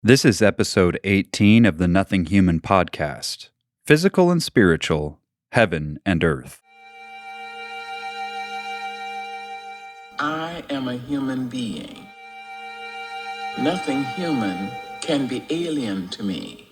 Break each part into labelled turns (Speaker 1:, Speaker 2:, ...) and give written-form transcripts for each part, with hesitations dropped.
Speaker 1: This is episode 18 of the Nothing Human podcast. Physical and spiritual, heaven and earth.
Speaker 2: I am a human being. Nothing human can be alien to me.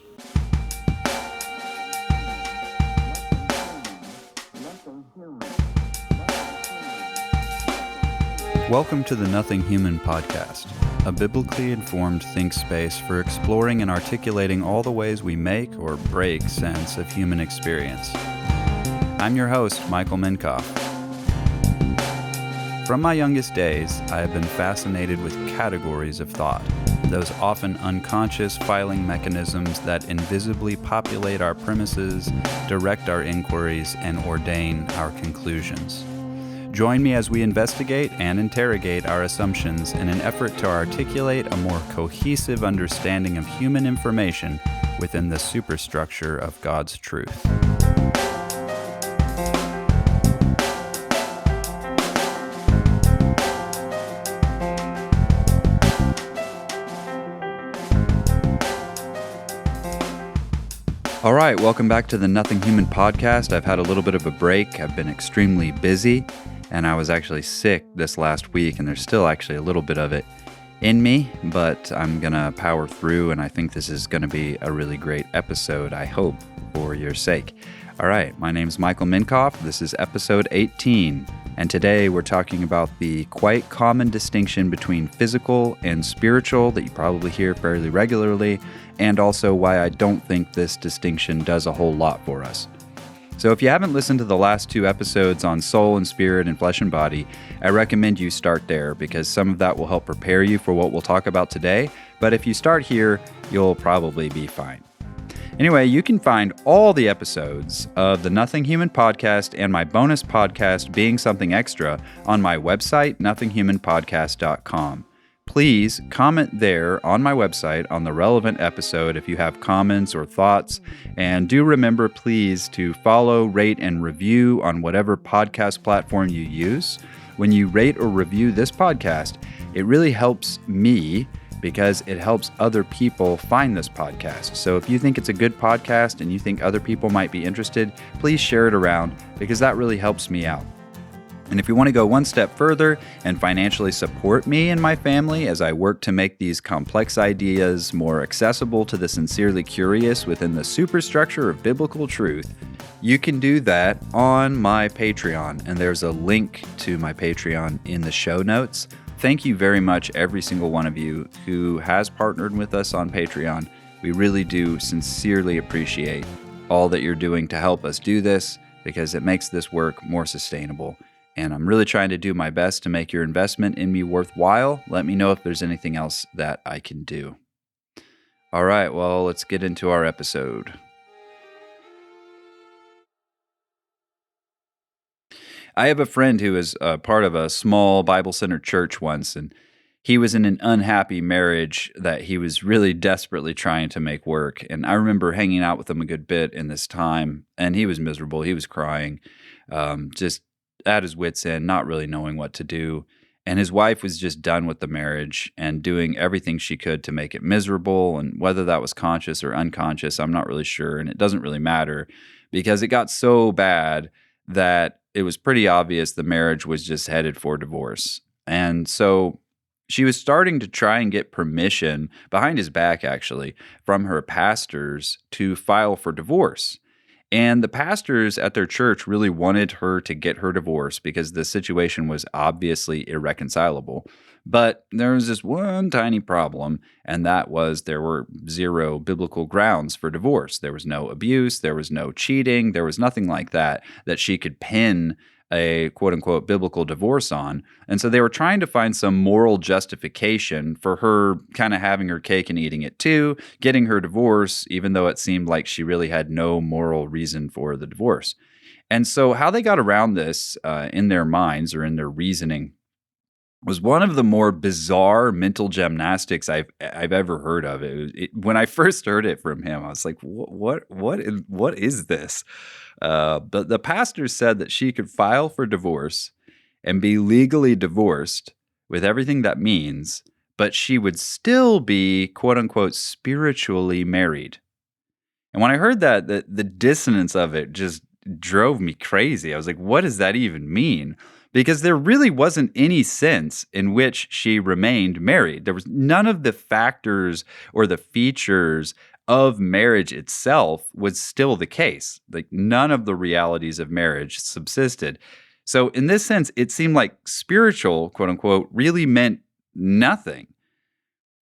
Speaker 1: Welcome to the Nothing Human podcast, a biblically informed think space for exploring and articulating all the ways we make or break sense of human experience. I'm your host, Michael Minkoff. From my youngest days, I have been fascinated with categories of thought, those often unconscious filing mechanisms that invisibly populate our premises, direct our inquiries, and ordain our conclusions. Join me as we investigate and interrogate our assumptions in an effort to articulate a more cohesive understanding of human information within the superstructure of God's truth. All right, welcome back to the Nothing Human podcast. I've had a little bit of a break. I've been extremely busy, and I was actually sick this last week, and there's still actually a little bit of it in me, but I'm going to power through, and I think this is going to be a really great episode, I hope, for your sake. All right, my name's Michael Minkoff. This is episode 18, and today we're talking about the quite common distinction between physical and spiritual that you probably hear fairly regularly, and also why I don't think this distinction does a whole lot for us. So if you haven't listened to the last two episodes on soul and spirit and flesh and body, I recommend you start there because some of that will help prepare you for what we'll talk about today. But if you start here, you'll probably be fine. Anyway, you can find all the episodes of the Nothing Human podcast and my bonus podcast, Being Something Extra, on my website, nothinghumanpodcast.com. Please comment there on my website on the relevant episode if you have comments or thoughts. And do remember, please, to follow, rate, and review on whatever podcast platform you use. When you rate or review this podcast, it really helps me because it helps other people find this podcast. So if you think it's a good podcast and you think other people might be interested, please share it around because that really helps me out. And if you want to go one step further and financially support me and my family as I work to make these complex ideas more accessible to the sincerely curious within the superstructure of biblical truth, you can do that on my Patreon. And there's a link to my Patreon in the show notes. Thank you very much, every single one of you who has partnered with us on Patreon. We really do sincerely appreciate all that you're doing to help us do this because it makes this work more sustainable. And I'm really trying to do my best to make your investment in me worthwhile. Let me know if there's anything else that I can do. All right, well, let's get into our episode. I have a friend who was part of a small Bible-centered church once, and he was in an unhappy marriage that he was really desperately trying to make work. And I remember hanging out with him a good bit in this time, and he was miserable. He was crying, just at his wit's end, not really knowing what to do. And his wife was just done with the marriage and doing everything she could to make it miserable. And whether that was conscious or unconscious, I'm not really sure. And it doesn't really matter because it got so bad that it was pretty obvious the marriage was just headed for divorce. And so she was starting to try and get permission, behind his back actually, from her pastors to file for divorce. And the pastors at their church really wanted her to get her divorce because the situation was obviously irreconcilable. But there was this one tiny problem, and that was there were zero biblical grounds for divorce. There was no abuse, there was no cheating, there was nothing like that she could pin a quote-unquote biblical divorce on. And so they were trying to find some moral justification for her kind of having her cake and eating it too, getting her divorce, even though it seemed like she really had no moral reason for the divorce. And so how they got around this in their minds or in their reasoning was one of the more bizarre mental gymnastics I've ever heard of. When I first heard it from him, I was like, what is this? But the pastor said that she could file for divorce and be legally divorced with everything that means, but she would still be, quote unquote, spiritually married. And when I heard that, the dissonance of it just drove me crazy. I was like, what does that even mean? Because there really wasn't any sense in which she remained married. There was none of the factors or the features of marriage itself was still the case. Like none of the realities of marriage subsisted. So in this sense, it seemed like spiritual, quote unquote, really meant nothing.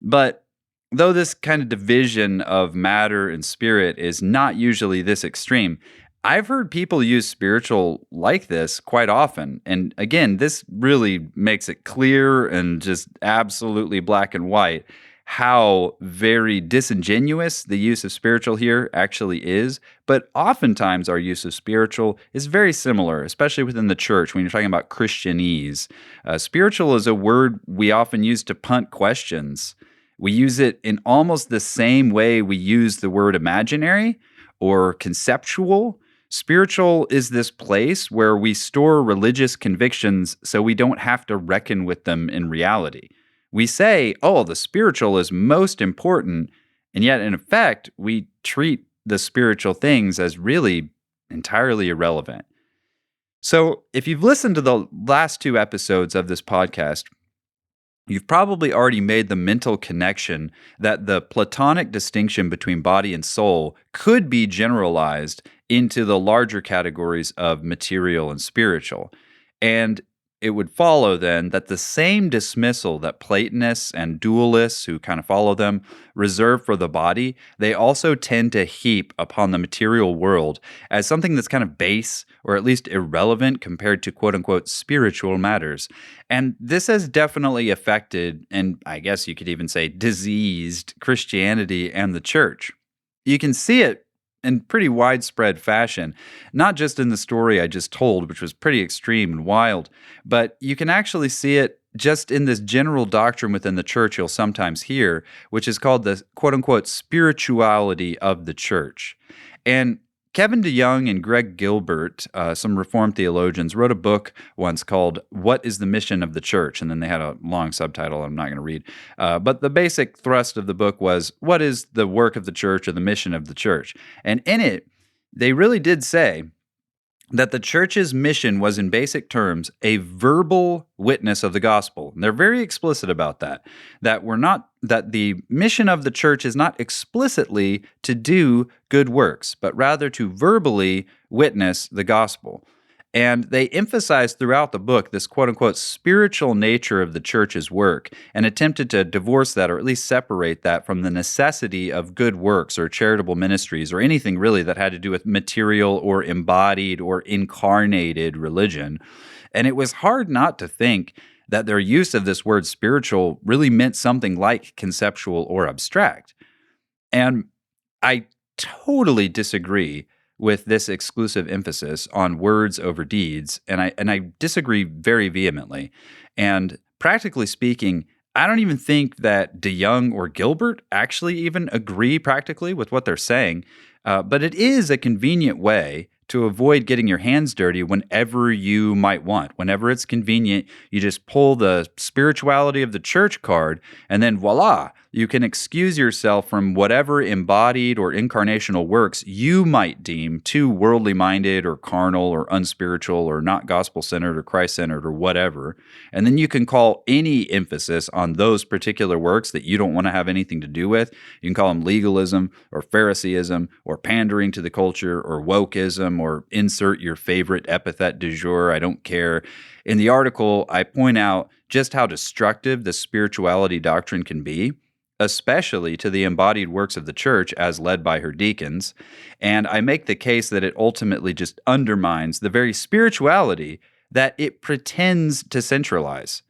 Speaker 1: But though this kind of division of matter and spirit is not usually this extreme, I've heard people use spiritual like this quite often. And again, this really makes it clear and just absolutely black and white how very disingenuous the use of spiritual here actually is. But oftentimes, our use of spiritual is very similar, especially within the church when you're talking about Christianese. Spiritual is a word we often use to punt questions. We use it in almost the same way we use the word imaginary or conceptual. Spiritual is this place where we store religious convictions so we don't have to reckon with them in reality. We say, oh, the spiritual is most important, and yet in effect, we treat the spiritual things as really entirely irrelevant. So if you've listened to the last two episodes of this podcast, you've probably already made the mental connection that the Platonic distinction between body and soul could be generalized into the larger categories of material and spiritual. And it would follow then that the same dismissal that Platonists and dualists who kind of follow them reserve for the body, they also tend to heap upon the material world as something that's kind of base or at least irrelevant compared to quote unquote spiritual matters. And this has definitely affected, and I guess you could even say diseased, Christianity and the church. You can see it in pretty widespread fashion, not just in the story I just told, which was pretty extreme and wild, but you can actually see it just in this general doctrine within the church you'll sometimes hear, which is called the quote-unquote spirituality of the church. And Kevin DeYoung and Greg Gilbert, some Reformed theologians, wrote a book once called What is the Mission of the Church? And then they had a long subtitle I'm not going to read. But the basic thrust of the book was, what is the work of the church or the mission of the church? And in it, they really did say that the church's mission was, in basic terms, a verbal witness of the gospel. And they're very explicit about that. That the mission of the church is not explicitly to do good works, but rather to verbally witness the gospel. And they emphasized throughout the book this quote-unquote spiritual nature of the church's work and attempted to divorce that or at least separate that from the necessity of good works or charitable ministries or anything really that had to do with material or embodied or incarnated religion. And it was hard not to think that their use of this word spiritual really meant something like conceptual or abstract. And I totally disagree with this exclusive emphasis on words over deeds, and I disagree very vehemently. And practically speaking, I don't even think that DeYoung or Gilbert actually even agree practically with what they're saying, but it is a convenient way to avoid getting your hands dirty whenever you might want. Whenever it's convenient, you just pull the spirituality of the church card, and then voila, you can excuse yourself from whatever embodied or incarnational works you might deem too worldly minded or carnal or unspiritual or not gospel centered or Christ centered or whatever. And then you can call any emphasis on those particular works that you don't want to have anything to do with. You can call them legalism or Phariseeism or pandering to the culture or wokeism or insert your favorite epithet du jour. I don't care. In the article, I point out just how destructive the spirituality doctrine can be, especially to the embodied works of the church as led by her deacons. And I make the case that it ultimately just undermines the very spirituality that it pretends to centralize.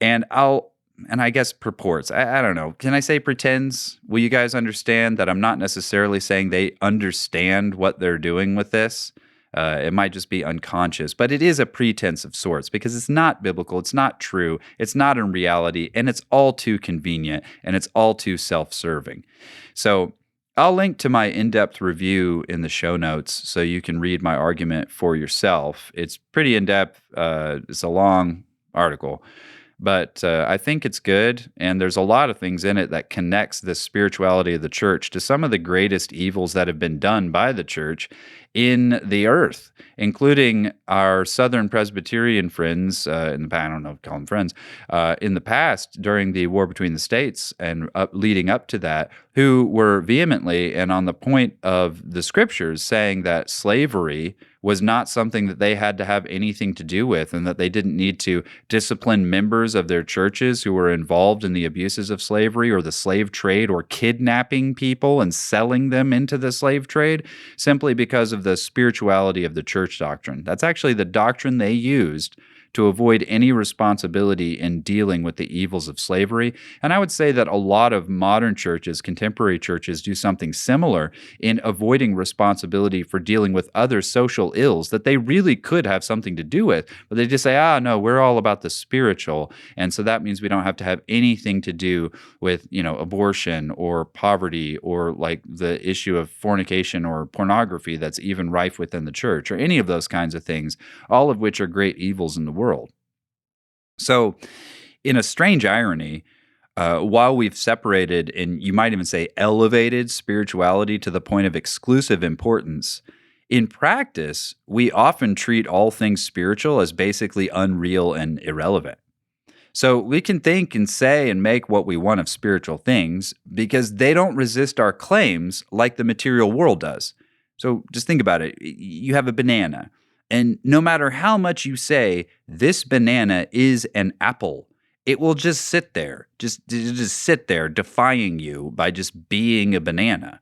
Speaker 1: And I guess purports. I don't know. Can I say pretends? Will you guys understand that I'm not necessarily saying they understand what they're doing with this? It might just be unconscious, but it is a pretense of sorts because it's not biblical, it's not true, it's not in reality, and it's all too convenient, and it's all too self-serving. So I'll link to my in-depth review in the show notes so you can read my argument for yourself. It's pretty in-depth. It's a long article. But I think it's good, and there's a lot of things in it that connects the spirituality of the church to some of the greatest evils that have been done by the church in the earth, including our Southern Presbyterian friends in the past. I don't know if call them friends in the past during the war between the states and leading up to that, who were vehemently and on the point of the scriptures saying that slavery was not something that they had to have anything to do with, and that they didn't need to discipline members of their churches who were involved in the abuses of slavery or the slave trade or kidnapping people and selling them into the slave trade simply because of the spirituality of the church doctrine. That's actually the doctrine they used to avoid any responsibility in dealing with the evils of slavery. And I would say that a lot of modern churches, contemporary churches, do something similar in avoiding responsibility for dealing with other social ills that they really could have something to do with, but they just say, no, we're all about the spiritual. And so that means we don't have to have anything to do with, abortion or poverty or like the issue of fornication or pornography that's even rife within the church or any of those kinds of things, all of which are great evils in the world. So, in a strange irony, while we've separated and you might even say elevated spirituality to the point of exclusive importance, in practice, we often treat all things spiritual as basically unreal and irrelevant. So we can think and say and make what we want of spiritual things because they don't resist our claims like the material world does. So just think about it. You have a banana, and no matter how much you say, this banana is an apple, it will just sit there, just sit there defying you by just being a banana.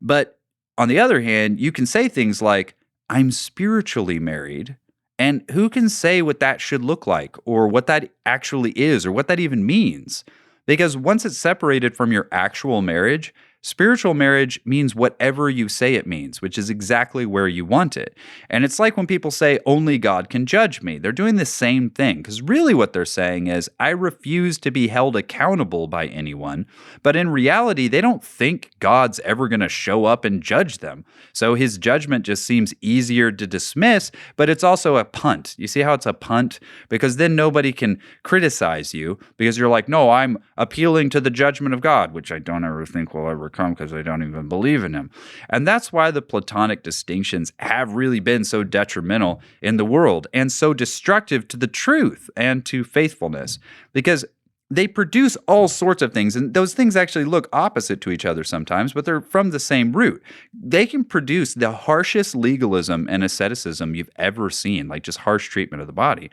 Speaker 1: But on the other hand, you can say things like, I'm spiritually married. And who can say what that should look like or what that actually is or what that even means? Because once it's separated from your actual marriage, spiritual marriage means whatever you say it means, which is exactly where you want it. And it's like when people say, only God can judge me. They're doing the same thing because really what they're saying is, I refuse to be held accountable by anyone. But in reality, they don't think God's ever going to show up and judge them. So his judgment just seems easier to dismiss, but it's also a punt. You see how it's a punt? Because then nobody can criticize you because you're like, no, I'm appealing to the judgment of God, which I don't ever think will ever come because I don't even believe in him. And that's why the Platonic distinctions have really been so detrimental in the world and so destructive to the truth and to faithfulness, because they produce all sorts of things, and those things actually look opposite to each other sometimes, but they're from the same root. They can produce the harshest legalism and asceticism you've ever seen, like just harsh treatment of the body.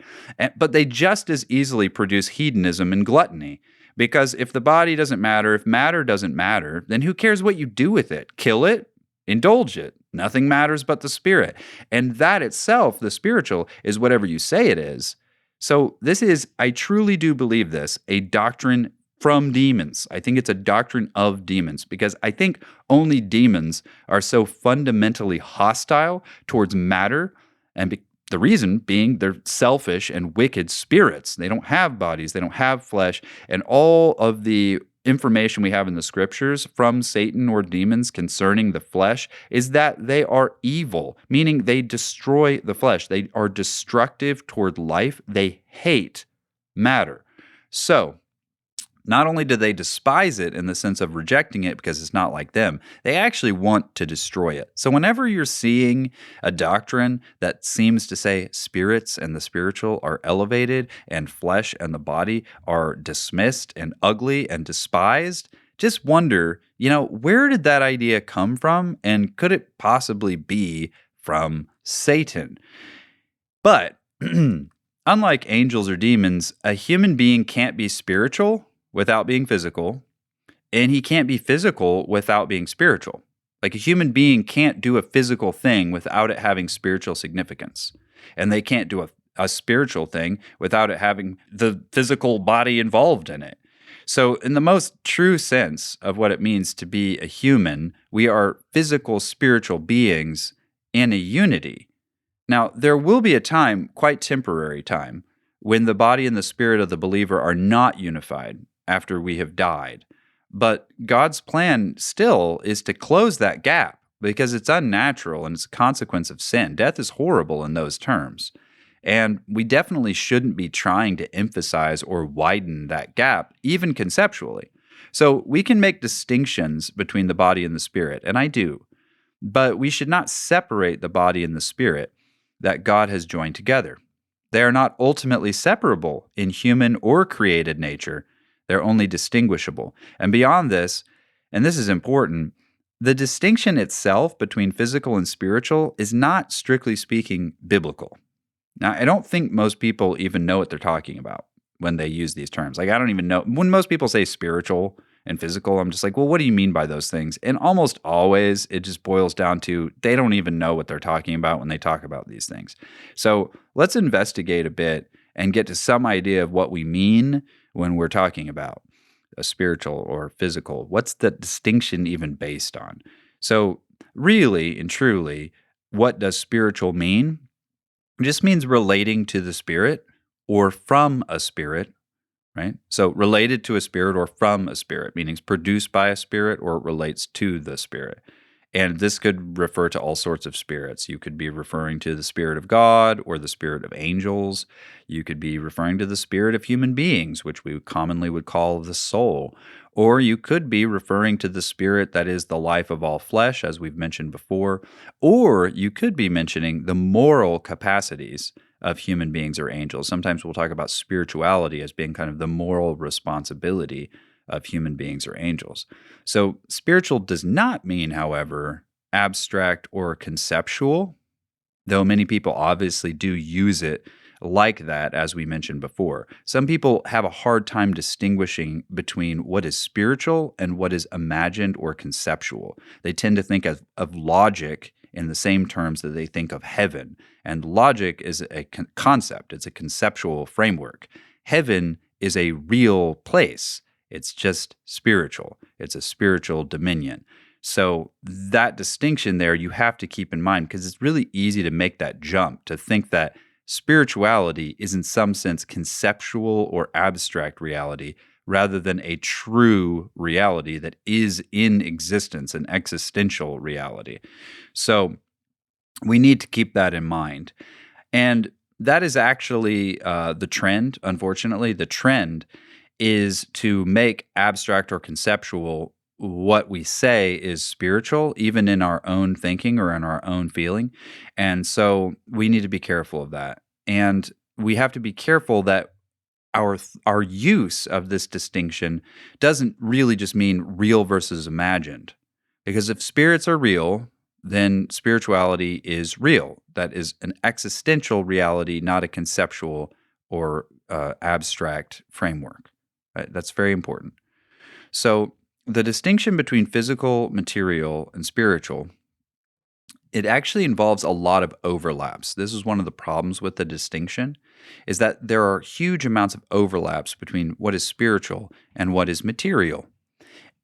Speaker 1: But they just as easily produce hedonism and gluttony. Because if the body doesn't matter, if matter doesn't matter, then who cares what you do with it? Kill it? Indulge it. Nothing matters but the spirit. And that itself, the spiritual, is whatever you say it is. So this is, I truly do believe this, a doctrine from demons. I think it's a doctrine of demons because I think only demons are so fundamentally hostile towards matter, and the reason being they're selfish and wicked spirits. They don't have bodies, they don't have flesh, and all of the information we have in the scriptures from Satan or demons concerning the flesh is that they are evil, meaning they destroy the flesh. They are destructive toward life. They hate matter. So, not only do they despise it in the sense of rejecting it because it's not like them, they actually want to destroy it. So whenever you're seeing a doctrine that seems to say spirits and the spiritual are elevated and flesh and the body are dismissed and ugly and despised, just wonder, where did that idea come from? And could it possibly be from Satan? But unlike angels or demons, a human being can't be spiritual without being physical, and he can't be physical without being spiritual. Like a human being can't do a physical thing without it having spiritual significance, and they can't do a spiritual thing without it having the physical body involved in it. So in the most true sense of what it means to be a human, we are physical, spiritual beings in a unity. Now, there will be a time, quite temporary time, when the body and the spirit of the believer are not unified after we have died. But God's plan still is to close that gap because it's unnatural and it's a consequence of sin. Death is horrible in those terms. And we definitely shouldn't be trying to emphasize or widen that gap, even conceptually. So we can make distinctions between the body and the spirit, and I do, but we should not separate the body and the spirit that God has joined together. They are not ultimately separable in human or created nature. They're only distinguishable. And beyond this, and this is important, the distinction itself between physical and spiritual is not, strictly speaking, biblical. Now, I don't think most people even know what they're talking about when they use these terms. Like, I don't even know. When most people say spiritual and physical, I'm just like, well, what do you mean by those things? And almost always it just boils down to they don't even know what they're talking about when they talk about these things. So let's investigate a bit and get to some idea of what we mean when we're talking about a spiritual or physical. What's the distinction even based on? So, really and truly, what does spiritual mean? It just means relating to the spirit or from a spirit, right? So related to a spirit or from a spirit, meaning it's produced by a spirit or it relates to the spirit. And this could refer to all sorts of spirits. You could be referring to the spirit of God or the spirit of angels. You could be referring to the spirit of human beings, which we commonly would call the soul. Or you could be referring to the spirit that is the life of all flesh, as we've mentioned before. Or you could be mentioning the moral capacities of human beings or angels. Sometimes we'll talk about spirituality as being kind of the moral responsibility of human beings or angels. So, spiritual does not mean, however, abstract or conceptual, though many people obviously do use it like that, as we mentioned before. Some people have a hard time distinguishing between what is spiritual and what is imagined or conceptual. They tend to think of logic in the same terms that they think of heaven. And logic is a concept, it's a conceptual framework. Heaven is a real place. It's just spiritual. It's a spiritual dominion. So that distinction there you have to keep in mind because it's really easy to make that jump to think that spirituality is in some sense conceptual or abstract reality rather than a true reality that is in existence, an existential reality. So we need to keep that in mind. And that is actually the trend, unfortunately. The trend is to make abstract or conceptual what we say is spiritual, even in our own thinking or in our own feeling. And so we need to be careful of that. And we have to be careful that our use of this distinction doesn't really just mean real versus imagined. Because if spirits are real, then spirituality is real. That is an existential reality, not a conceptual or abstract framework. Right? That's very important. So the distinction between physical, material, and spiritual, it actually involves a lot of overlaps. This is one of the problems with the distinction, is that there are huge amounts of overlaps between what is spiritual and what is material.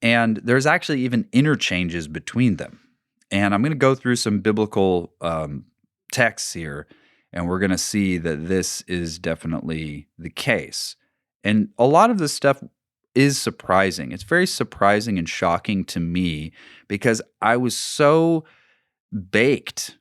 Speaker 1: And there's actually even interchanges between them. And I'm going to go through some biblical texts here, and we're going to see that this is definitely the case. And a lot of this stuff is surprising. It's very surprising and shocking to me because I was so baked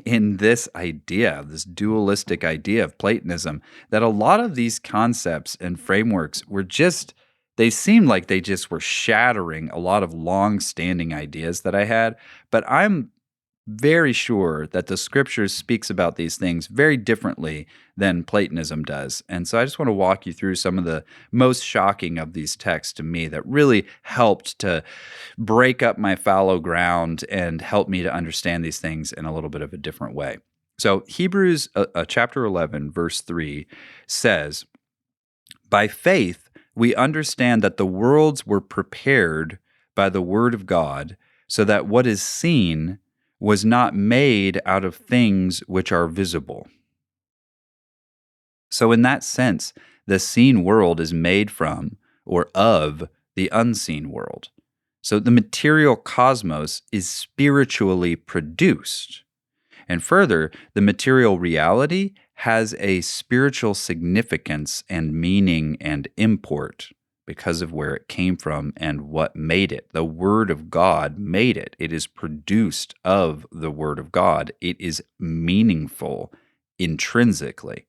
Speaker 1: in this idea, this dualistic idea of Platonism, that a lot of these concepts and frameworks were just, they seemed like they just were shattering a lot of long-standing ideas that I had. But I'm very sure that the scriptures speaks about these things very differently than Platonism does. And so I just want to walk you through some of the most shocking of these texts to me that really helped to break up my fallow ground and help me to understand these things in a little bit of a different way. So Hebrews chapter 11, verse 3 says, "By faith we understand that the worlds were prepared by the word of God, so that what is seen was not made out of things which are visible." So, in that sense, the seen world is made from or of the unseen world. So, the material cosmos is spiritually produced. And further, the material reality has a spiritual significance and meaning and import because of where it came from and what made it. The Word of God made it. It is produced of the Word of God. It is meaningful intrinsically.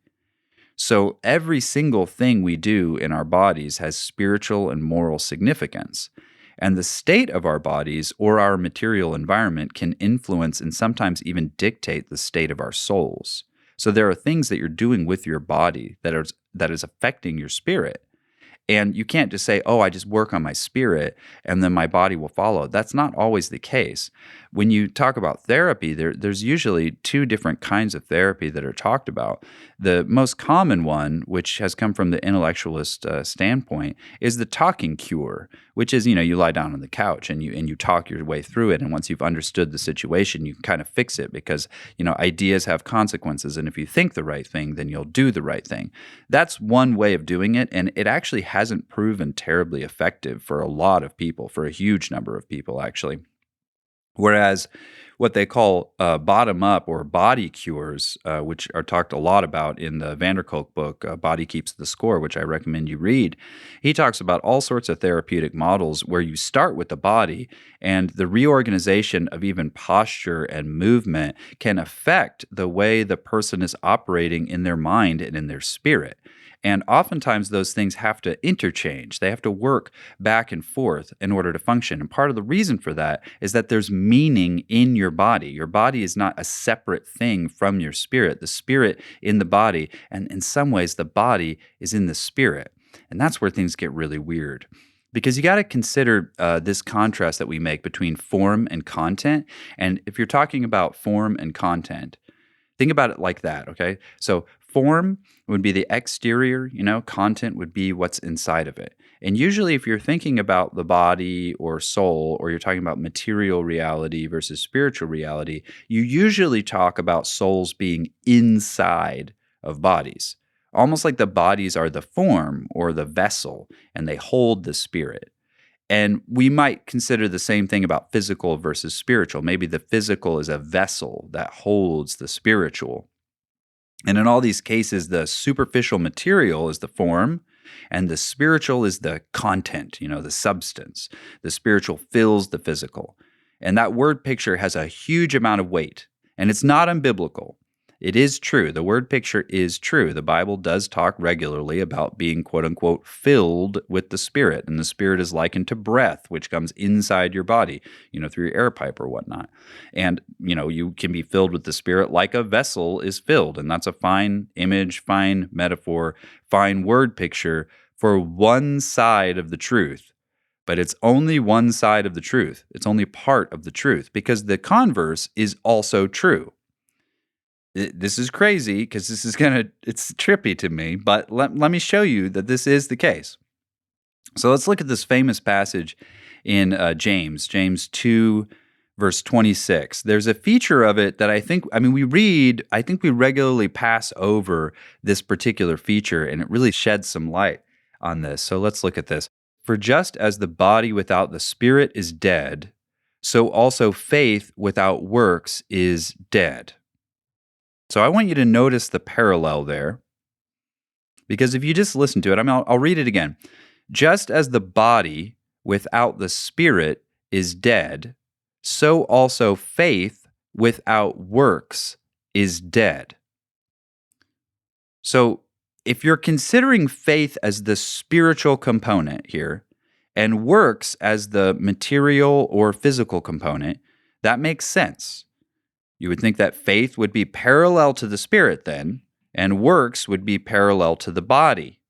Speaker 1: So every single thing we do in our bodies has spiritual and moral significance. And the state of our bodies or our material environment can influence and sometimes even dictate the state of our souls. So there are things that you're doing with your body that is affecting your spirit. And you can't just say, oh, I just work on my spirit and then my body will follow. That's not always the case. When you talk about therapy, there's usually two different kinds of therapy that are talked about. The most common one, which has come from the intellectualist standpoint, is the talking cure, which is, you lie down on the couch and you talk your way through it. And once you've understood the situation, you can kind of fix it because, ideas have consequences. And if you think the right thing, then you'll do the right thing. That's one way of doing it. And it actually hasn't proven terribly effective for a lot of people, for a huge number of people, actually. Whereas what they call bottom-up or body cures, which are talked a lot about in the Vanderkolk book, Body Keeps the Score, which I recommend you read, he talks about all sorts of therapeutic models where you start with the body, and the reorganization of even posture and movement can affect the way the person is operating in their mind and in their spirit. And oftentimes those things have to interchange. They have to work back and forth in order to function. And part of the reason for that is that there's meaning in your body. Your body is not a separate thing from your spirit. The spirit in the body, and in some ways the body is in the spirit. And that's where things get really weird. Because you got to consider this contrast that we make between form and content. And if you're talking about form and content, think about it like that, okay? So form would be the exterior, content would be what's inside of it. And usually if you're thinking about the body or soul, or you're talking about material reality versus spiritual reality, you usually talk about souls being inside of bodies, almost like the bodies are the form or the vessel, and they hold the spirit. And we might consider the same thing about physical versus spiritual. Maybe the physical is a vessel that holds the spiritual. And in all these cases, the superficial material is the form, and the spiritual is the content, the substance. The spiritual fills the physical. And that word picture has a huge amount of weight, and it's not unbiblical. It is true. The word picture is true. The Bible does talk regularly about being, quote unquote, filled with the Spirit. And the Spirit is likened to breath, which comes inside your body, through your air pipe or whatnot. And, you can be filled with the Spirit like a vessel is filled. And that's a fine image, fine metaphor, fine word picture for one side of the truth. But it's only one side of the truth. It's only part of the truth, because the converse is also true. This is crazy because it's trippy to me, but let me show you that this is the case. So let's look at this famous passage in James 2, verse 26. There's a feature of it that I think we regularly pass over this particular feature, and it really sheds some light on this. So let's look at this. For just as the body without the spirit is dead, so also faith without works is dead. So I want you to notice the parallel there, because if you just listen to it, I'll read it again. Just as the body without the spirit is dead, so also faith without works is dead. So if you're considering faith as the spiritual component here and works as the material or physical component, that makes sense. You would think that faith would be parallel to the spirit then, and works would be parallel to the body,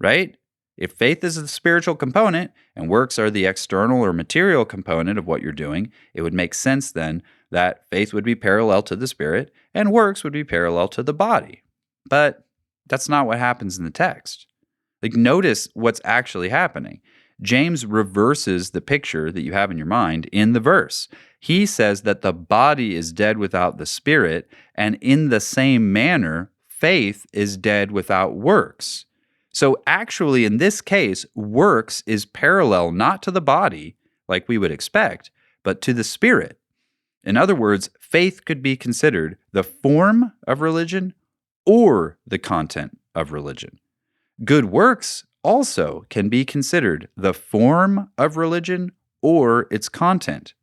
Speaker 1: right? If faith is the spiritual component and works are the external or material component of what you're doing, it would make sense then that faith would be parallel to the spirit and works would be parallel to the body. But that's not what happens in the text. Notice what's actually happening. James reverses the picture that you have in your mind in the verse. He says that the body is dead without the spirit, and in the same manner, faith is dead without works. So actually, in this case, works is parallel not to the body, like we would expect, but to the spirit. In other words, faith could be considered the form of religion or the content of religion. Good works also can be considered the form of religion or its content.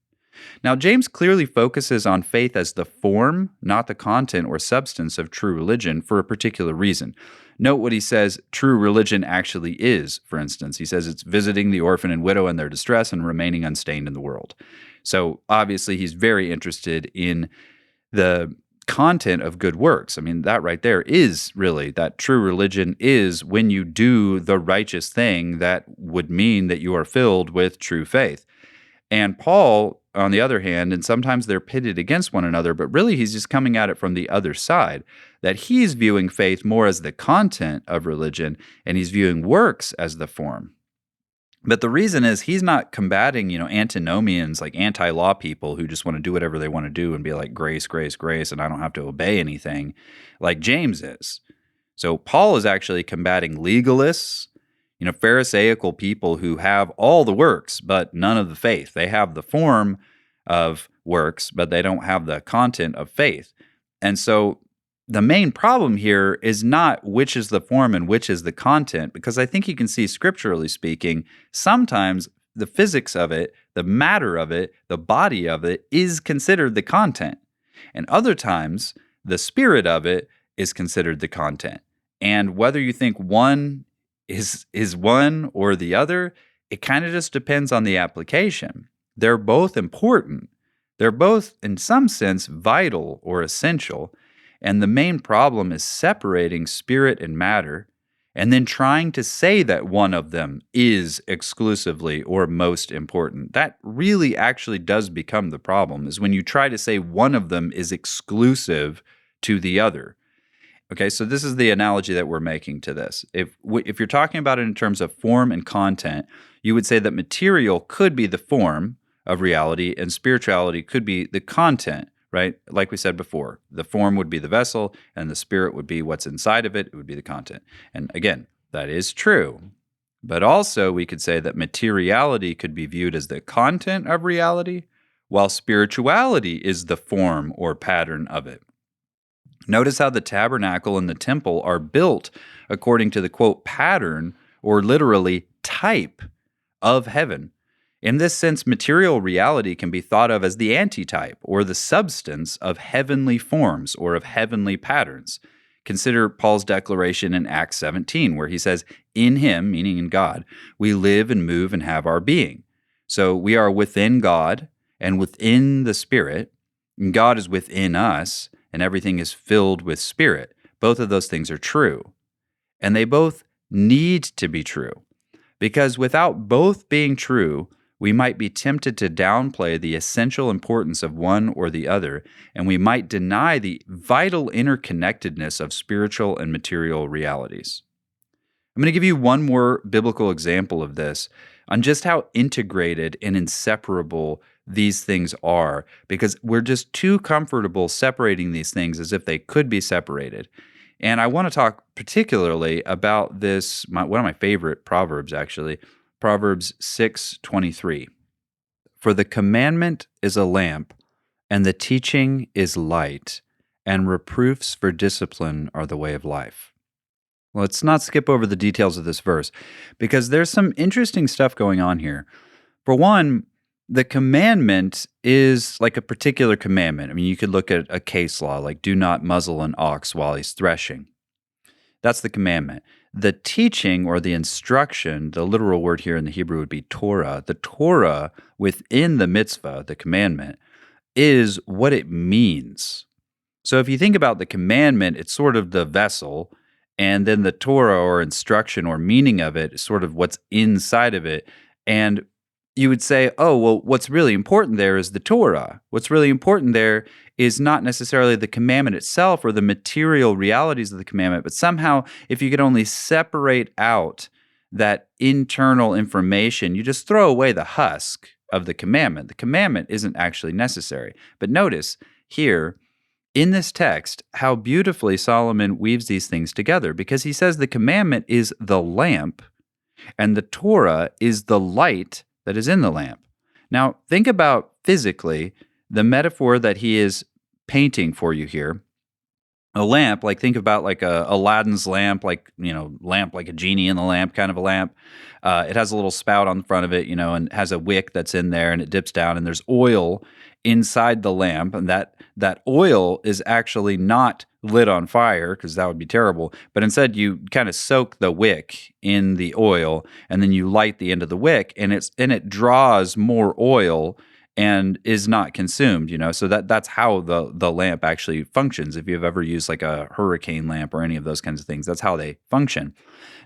Speaker 1: Now, James clearly focuses on faith as the form, not the content or substance of true religion for a particular reason. Note what he says true religion actually is, for instance. He says it's visiting the orphan and widow in their distress and remaining unstained in the world. So obviously, he's very interested in the content of good works. I mean, that right there is really that true religion is when you do the righteous thing that would mean that you are filled with true faith. And Paul, on the other hand, and sometimes they're pitted against one another, but really he's just coming at it from the other side, that he's viewing faith more as the content of religion and he's viewing works as the form. But the reason is he's not combating, antinomians, like anti-law people who just want to do whatever they want to do and be like grace, grace, grace, and I don't have to obey anything, like James is. So Paul is actually combating legalists, Pharisaical people who have all the works, but none of the faith. They have the form of works, but they don't have the content of faith. And so the main problem here is not which is the form and which is the content, because I think you can see scripturally speaking, sometimes the physics of it, the matter of it, the body of it is considered the content. And other times, the spirit of it is considered the content. And whether you think one is one or the other, it kind of just depends on the application. They're both important. They're both, in some sense, vital or essential. And the main problem is separating spirit and matter and then trying to say that one of them is exclusively or most important. That really actually does become the problem, is when you try to say one of them is exclusive to the other. Okay, so this is the analogy that we're making to this. If you're talking about it in terms of form and content, you would say that material could be the form of reality and spirituality could be the content, right? Like we said before, the form would be the vessel and the spirit would be what's inside of it. It would be the content. And again, that is true. But also we could say that materiality could be viewed as the content of reality, while spirituality is the form or pattern of it. Notice how the tabernacle and the temple are built according to the, quote, pattern or literally type of heaven. In this sense, material reality can be thought of as the antitype or the substance of heavenly forms or of heavenly patterns. Consider Paul's declaration in Acts 17, where he says, in him, meaning in God, we live and move and have our being. So we are within God and within the Spirit, and God is within us, and everything is filled with spirit. Both of those things are true. And they both need to be true. Because without both being true, we might be tempted to downplay the essential importance of one or the other, and we might deny the vital interconnectedness of spiritual and material realities. I'm going to give you one more biblical example of this on just how integrated and inseparable these things are, because we're just too comfortable separating these things as if they could be separated. And I want to talk particularly about this, one of my favorite Proverbs, actually, Proverbs 6:23. For the commandment is a lamp, and the teaching is light, and reproofs for discipline are the way of life. Let's not skip over the details of this verse, because there's some interesting stuff going on here. For one, the commandment is like a particular commandment. I mean, you could look at a case law, like do not muzzle an ox while he's threshing. That's the commandment. The teaching or the instruction, the literal word here in the Hebrew would be Torah. The Torah within the mitzvah, the commandment, is what it means. So if you think about the commandment, it's sort of the vessel, and then the Torah or instruction or meaning of it is sort of what's inside of it. And you would say, oh, well, what's really important there is the Torah. What's really important there is not necessarily the commandment itself or the material realities of the commandment, but somehow if you could only separate out that internal information, you just throw away the husk of the commandment. The commandment isn't actually necessary. But notice here in this text how beautifully Solomon weaves these things together, because he says the commandment is the lamp and the Torah is the light that is in the lamp. Now, think about physically the metaphor that he is painting for you here. a lamp, like think about like a Aladdin's lamp, like, lamp like a genie in the lamp kind of a lamp. It has a little spout on the front of it, and has a wick that's in there, and it dips down, and there's oil inside the lamp, and that oil is actually not lit on fire because that would be terrible. But instead, you kind of soak the wick in the oil, and then you light the end of the wick, and it draws more oil and is not consumed, so that's how the lamp actually functions. If you've ever used like a hurricane lamp or any of those kinds of things, that's how they function.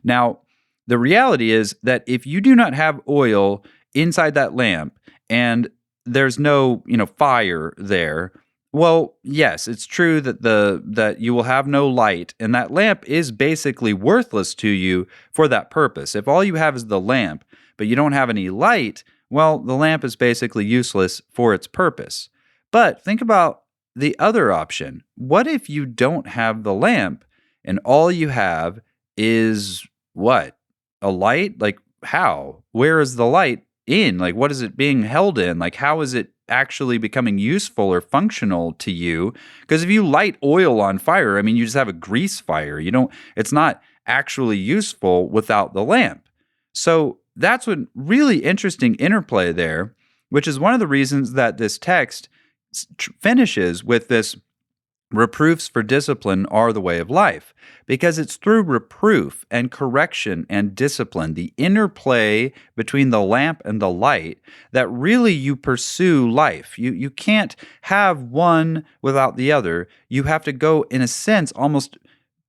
Speaker 1: Now, the reality is that if you do not have oil inside that lamp and there's no, fire there, well, yes, it's true that you will have no light, and that lamp is basically worthless to you for that purpose. If all you have is the lamp, but you don't have any light, well, the lamp is basically useless for its purpose. But think about the other option. What if you don't have the lamp and all you have is what? A light? Like, how? Where is the light in? Like, what is it being held in? Like, how is it actually becoming useful or functional to you? Because if you light oil on fire, I mean, you just have a grease fire. It's not actually useful without the lamp. So that's a really interesting interplay there, which is one of the reasons that this text finishes with this reproofs for discipline are the way of life, because it's through reproof and correction and discipline, the interplay between the lamp and the light, that really you pursue life. You can't have one without the other. You have to go, in a sense, almost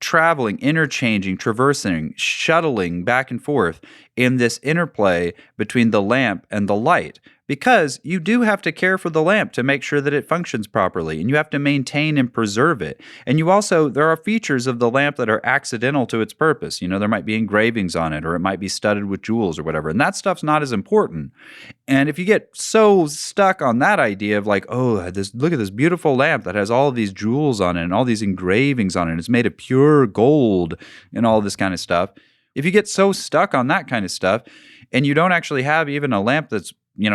Speaker 1: traveling, interchanging, traversing, shuttling back and forth in this interplay between the lamp and the light. Because you do have to care for the lamp to make sure that it functions properly, and you have to maintain and preserve it. And there are features of the lamp that are accidental to its purpose. There might be engravings on it, or it might be studded with jewels or whatever, and that stuff's not as important. And if you get so stuck on that idea of like, oh, look at this beautiful lamp that has all of these jewels on it and all these engravings on it, and it's made of pure gold and all this kind of stuff. If you get so stuck on that kind of stuff and you don't actually have even a lamp that's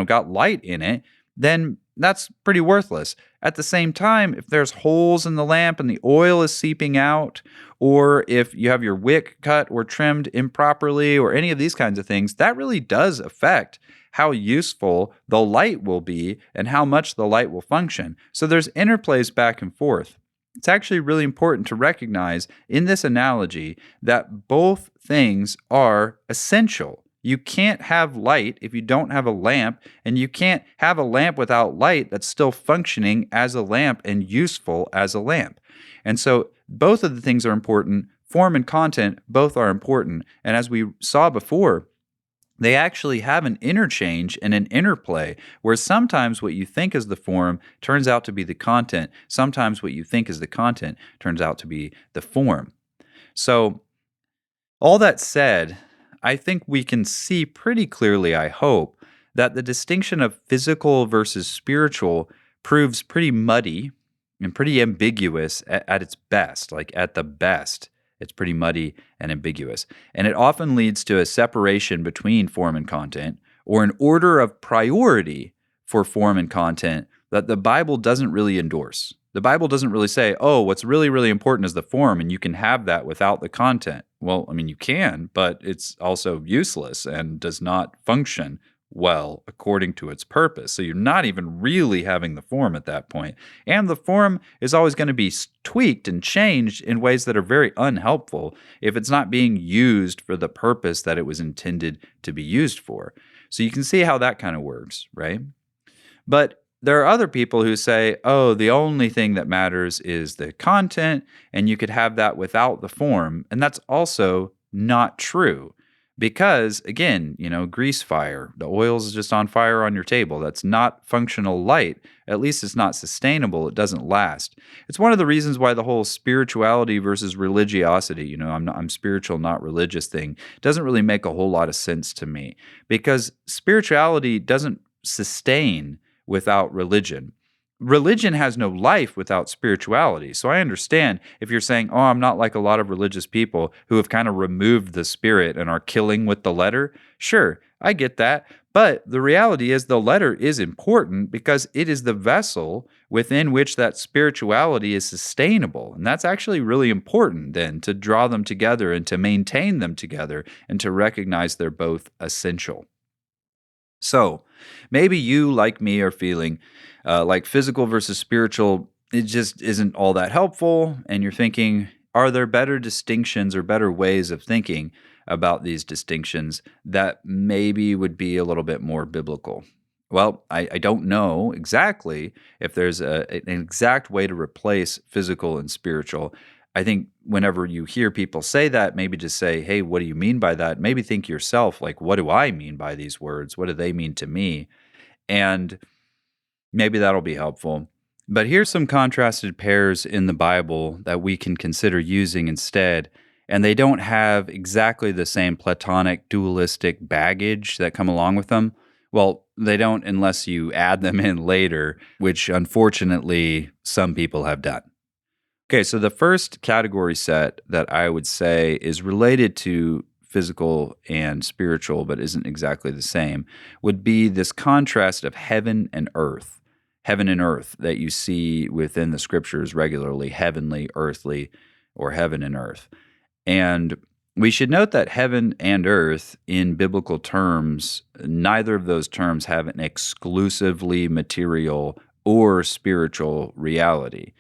Speaker 1: got light in it, then that's pretty worthless. At the same time, if there's holes in the lamp and the oil is seeping out, or if you have your wick cut or trimmed improperly, or any of these kinds of things, that really does affect how useful the light will be and how much the light will function. So there's interplays back and forth. It's actually really important to recognize in this analogy that both things are essential. You can't have light if you don't have a lamp, and you can't have a lamp without light that's still functioning as a lamp and useful as a lamp. And so both of the things are important. Form and content, both are important. And as we saw before, they actually have an interchange and an interplay where sometimes what you think is the form turns out to be the content. Sometimes what you think is the content turns out to be the form. So all that said, I think we can see pretty clearly, I hope, that the distinction of physical versus spiritual proves pretty muddy and pretty ambiguous at its best. Like at the best, it's pretty muddy and ambiguous. And it often leads to a separation between form and content, or an order of priority for form and content that the Bible doesn't really endorse. The Bible doesn't really say, oh, what's really, really important is the form, and you can have that without the content. Well, I mean, you can, but it's also useless and does not function well according to its purpose. So you're not even really having the form at that point. And the form is always going to be tweaked and changed in ways that are very unhelpful if it's not being used for the purpose that it was intended to be used for. So you can see how that kind of works, right? But there are other people who say, oh, the only thing that matters is the content, and you could have that without the form. And that's also not true. Because, again, grease fire, the oil's just on fire on your table. That's not functional light. At least it's not sustainable. It doesn't last. It's one of the reasons why the whole spirituality versus religiosity, I'm spiritual, not religious thing, doesn't really make a whole lot of sense to me. Because spirituality doesn't sustain without religion. Religion has no life without spirituality. So I understand if you're saying, oh, I'm not like a lot of religious people who have kind of removed the spirit and are killing with the letter. Sure, I get that. But the reality is the letter is important because it is the vessel within which that spirituality is sustainable. And that's actually really important then to draw them together and to maintain them together and to recognize they're both essential. So maybe you, like me, are feeling like physical versus spiritual, it just isn't all that helpful. And you're thinking, are there better distinctions or better ways of thinking about these distinctions that maybe would be a little bit more biblical? Well, I don't know exactly if there's an exact way to replace physical and spiritual. I think whenever you hear people say that, maybe just say, hey, what do you mean by that? Maybe think yourself, like, what do I mean by these words? What do they mean to me? And maybe that'll be helpful. But here's some contrasted pairs in the Bible that we can consider using instead. And they don't have exactly the same Platonic dualistic baggage that come along with them. Well, they don't unless you add them in later, which unfortunately some people have done. Okay, so the first category set that I would say is related to physical and spiritual, but isn't exactly the same, would be this contrast of heaven and earth. Heaven and earth that you see within the scriptures regularly, heavenly, earthly, or heaven and earth. And we should note that heaven and earth, in biblical terms, neither of those terms have an exclusively material or spiritual reality.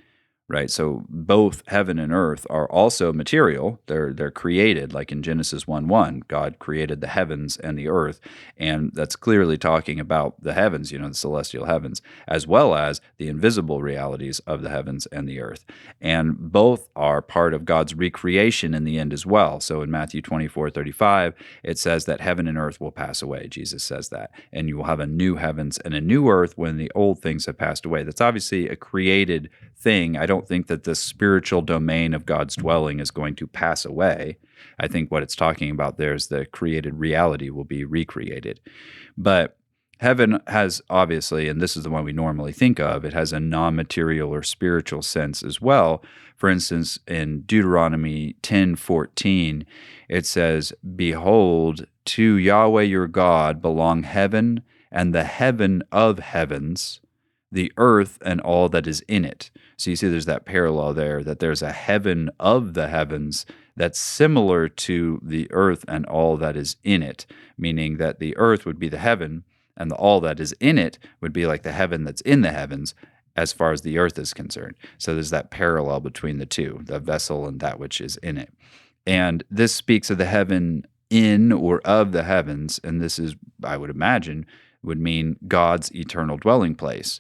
Speaker 1: Right, so both heaven and earth are also material. They're created, like in Genesis 1:1, God created the heavens and the earth, and that's clearly talking about the heavens, the celestial heavens, as well as the invisible realities of the heavens and the earth. And both are part of God's recreation in the end as well. So in Matthew 24:35, it says that heaven and earth will pass away. Jesus says that, and you will have a new heavens and a new earth when the old things have passed away. That's obviously a created thing. I don't think that the spiritual domain of God's dwelling is going to pass away. I think what it's talking about there is the created reality will be recreated. But heaven has obviously, and this is the one we normally think of, it has a non-material or spiritual sense as well. For instance, in Deuteronomy 10:14, it says, "Behold, to Yahweh your God belong heaven and the heaven of heavens, the earth and all that is in it." So you see there's that parallel there, that there's a heaven of the heavens that's similar to the earth and all that is in it, meaning that the earth would be the heaven and all that is in it would be like the heaven that's in the heavens as far as the earth is concerned. So there's that parallel between the two, the vessel and that which is in it. And this speaks of the heaven in or of the heavens, and this is, I would imagine, would mean God's eternal dwelling place.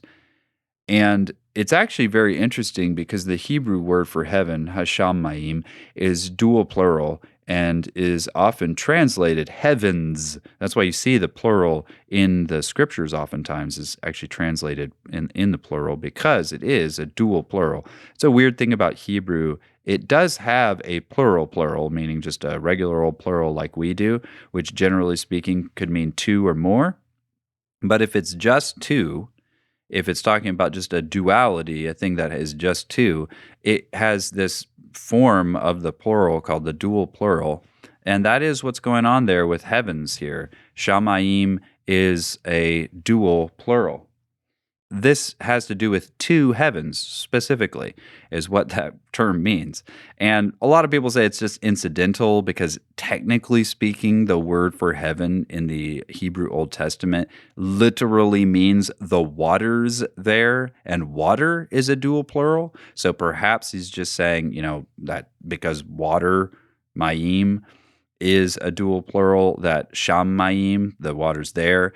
Speaker 1: And it's actually very interesting because the Hebrew word for heaven, hashamayim, is dual plural and is often translated heavens. That's why you see the plural in the scriptures oftentimes is actually translated in the plural because it is a dual plural. It's a weird thing about Hebrew. It does have a plural, meaning just a regular old plural like we do, which generally speaking could mean two or more. But if it's just two, if it's talking about just a duality, a thing that is just two, it has this form of the plural called the dual plural. And that is what's going on there with heavens here. Shamayim is a dual plural. This has to do with two heavens specifically, is what that term means. And a lot of people say it's just incidental because technically speaking, the word for heaven in the Hebrew Old Testament literally means the waters there, and water is a dual plural. So perhaps he's just saying, that because water, mayim, is a dual plural, that shamayim, the waters there,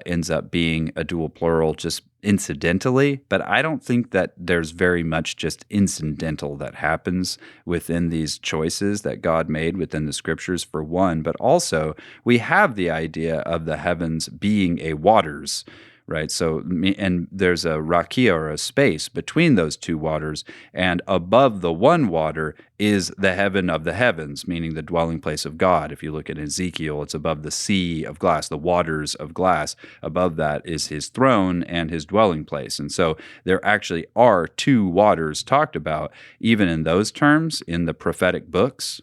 Speaker 1: ends up being a dual plural just incidentally. But I don't think that there's very much just incidental that happens within these choices that God made within the scriptures, for one. But also, we have the idea of the heavens being a waters, right? So, and there's a rakia or a space between those two waters, and above the one water is the heaven of the heavens, meaning the dwelling place of God. If you look at Ezekiel, it's above the sea of glass, the waters of glass. Above that is his throne and his dwelling place. And so there actually are two waters talked about, even in those terms, in the prophetic books.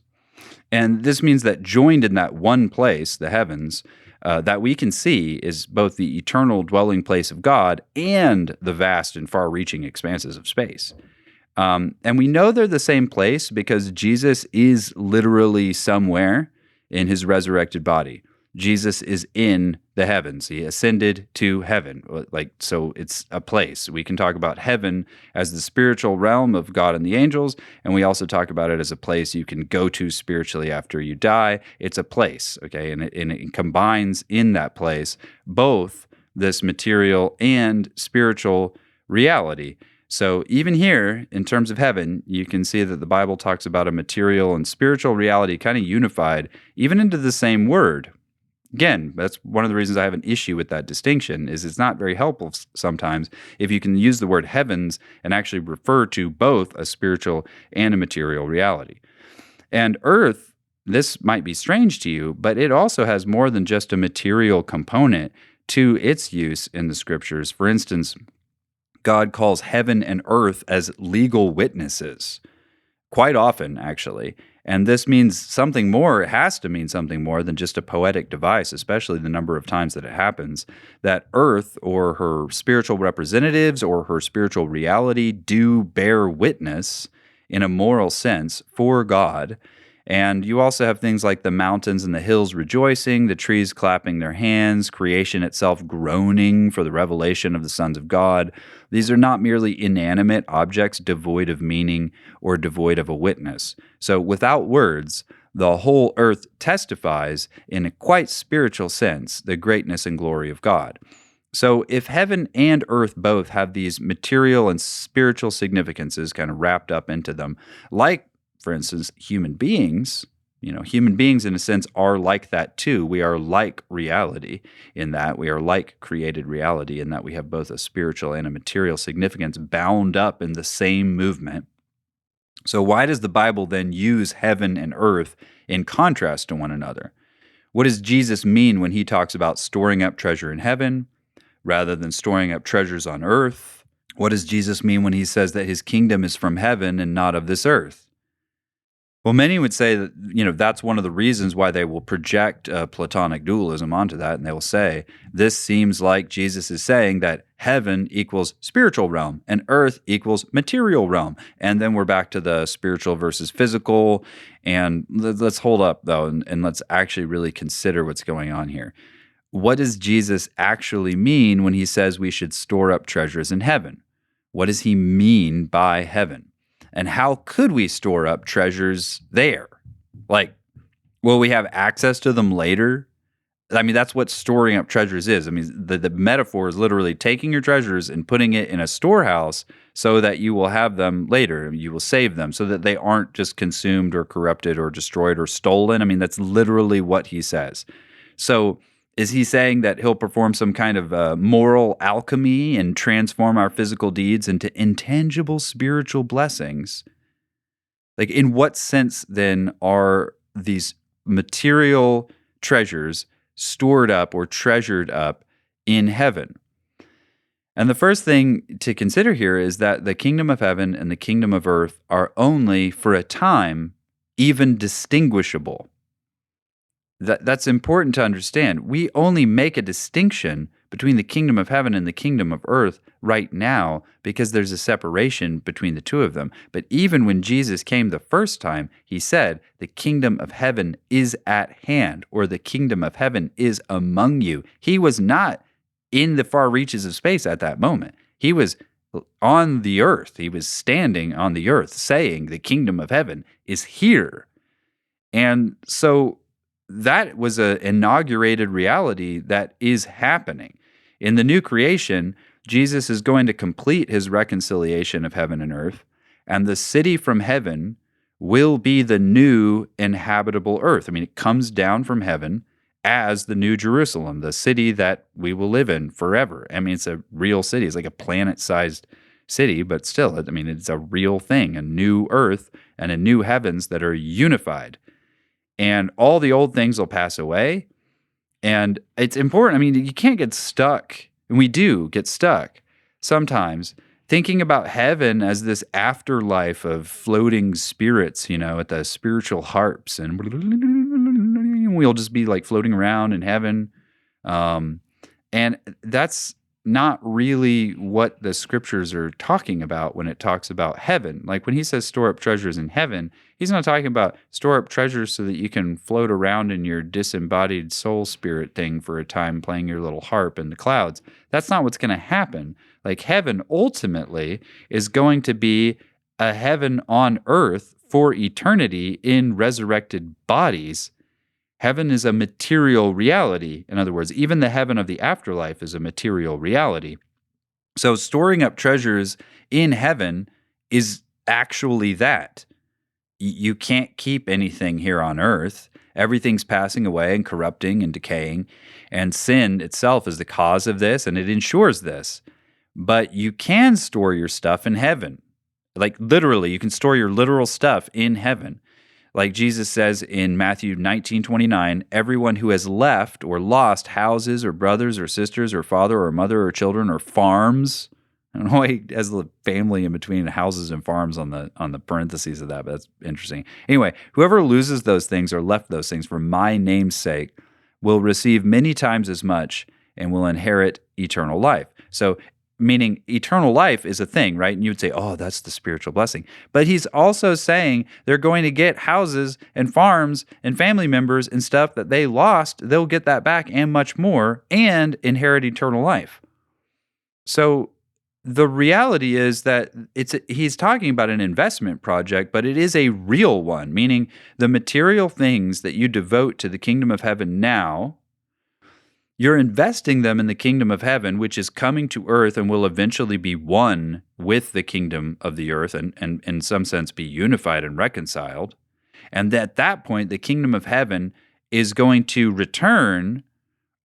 Speaker 1: And this means that joined in that one place, the heavens, that we can see is both the eternal dwelling place of God and the vast and far-reaching expanses of space. And we know they're the same place because Jesus is literally somewhere in his resurrected body. Jesus is in the heavens. He ascended to heaven. So it's a place. We can talk about heaven as the spiritual realm of God and the angels, and we also talk about it as a place you can go to spiritually after you die. It's a place, okay? And it combines in that place both this material and spiritual reality. So even here, in terms of heaven, you can see that the Bible talks about a material and spiritual reality kind of unified, even into the same word. Again, that's one of the reasons I have an issue with that distinction, is it's not very helpful sometimes if you can use the word heavens and actually refer to both a spiritual and a material reality. And earth, this might be strange to you, but it also has more than just a material component to its use in the scriptures. For instance, God calls heaven and earth as legal witnesses, quite often, actually. And this means something more. It has to mean something more than just a poetic device, especially the number of times that it happens, that earth or her spiritual representatives or her spiritual reality do bear witness in a moral sense for God. And you also have things like the mountains and the hills rejoicing, the trees clapping their hands, creation itself groaning for the revelation of the sons of God. These are not merely inanimate objects devoid of meaning or devoid of a witness. So without words, the whole earth testifies in a quite spiritual sense the greatness and glory of God. So if heaven and earth both have these material and spiritual significances kind of wrapped up into them, like, for instance, human beings, human beings in a sense are like that too. We are like reality in that we are like created reality in that we have both a spiritual and a material significance bound up in the same movement. So why does the Bible then use heaven and earth in contrast to one another? What does Jesus mean when he talks about storing up treasure in heaven rather than storing up treasures on earth? What does Jesus mean when he says that his kingdom is from heaven and not of this earth? Well, many would say that, that's one of the reasons why they will project Platonic dualism onto that, and they will say, this seems like Jesus is saying that heaven equals spiritual realm and earth equals material realm. And then we're back to the spiritual versus physical. And let's hold up, though, and let's actually really consider what's going on here. What does Jesus actually mean when he says we should store up treasures in heaven? What does he mean by heaven? And how could we store up treasures there? Will we have access to them later? I mean, that's what storing up treasures is. I mean, the metaphor is literally taking your treasures and putting it in a storehouse so that you will have them later. You will save them so that they aren't just consumed or corrupted or destroyed or stolen. I mean, that's literally what he says. So is he saying that he'll perform some kind of moral alchemy and transform our physical deeds into intangible spiritual blessings? In what sense then are these material treasures stored up or treasured up in heaven? And the first thing to consider here is that the kingdom of heaven and the kingdom of earth are only for a time even distinguishable. That's important to understand. We only make a distinction between the kingdom of heaven and the kingdom of earth right now because there's a separation between the two of them. But even when Jesus came the first time, he said, the kingdom of heaven is at hand, or the kingdom of heaven is among you. He was not in the far reaches of space at that moment. He was on the earth. He was standing on the earth saying the kingdom of heaven is here. And so that was an inaugurated reality that is happening. In the new creation, Jesus is going to complete his reconciliation of heaven and earth, and the city from heaven will be the new inhabitable earth. I mean, it comes down from heaven as the new Jerusalem, the city that we will live in forever. I mean, it's a real city. It's like a planet-sized city, but still, I mean, it's a real thing, a new earth and a new heavens that are unified. And all the old things will pass away. And it's important. I mean, you can't get stuck. And we do get stuck sometimes thinking about heaven as this afterlife of floating spirits, at the spiritual harps. And we'll just be floating around in heaven. And that's not really what the scriptures are talking about when it talks about heaven. Like when he says store up treasures in heaven, he's not talking about store up treasures so that you can float around in your disembodied soul spirit thing for a time playing your little harp in the clouds. That's not what's going to happen. Like heaven ultimately is going to be a heaven on earth for eternity in resurrected bodies. Heaven is a material reality. In other words, even the heaven of the afterlife is a material reality. So storing up treasures in heaven is actually that. You can't keep anything here on earth. Everything's passing away and corrupting and decaying, and sin itself is the cause of this, and it ensures this. But you can store your stuff in heaven. Like literally, you can store your literal stuff in heaven. Like Jesus says in Matthew 19:29, everyone who has left or lost houses or brothers or sisters or father or mother or children or farms. I don't know why he has the family in between houses and farms on the parentheses of that, but that's interesting. Anyway, whoever loses those things or left those things for my name's sake will receive many times as much and will inherit eternal life. So meaning eternal life is a thing, right? And you would say, oh, that's the spiritual blessing. But he's also saying they're going to get houses and farms and family members and stuff that they lost. They'll get that back and much more and inherit eternal life. So the reality is that he's talking about an investment project, but it is a real one, meaning the material things that you devote to the kingdom of heaven now, you're investing them in the kingdom of heaven, which is coming to earth and will eventually be one with the kingdom of the earth and in some sense be unified and reconciled. And at that point, the kingdom of heaven is going to return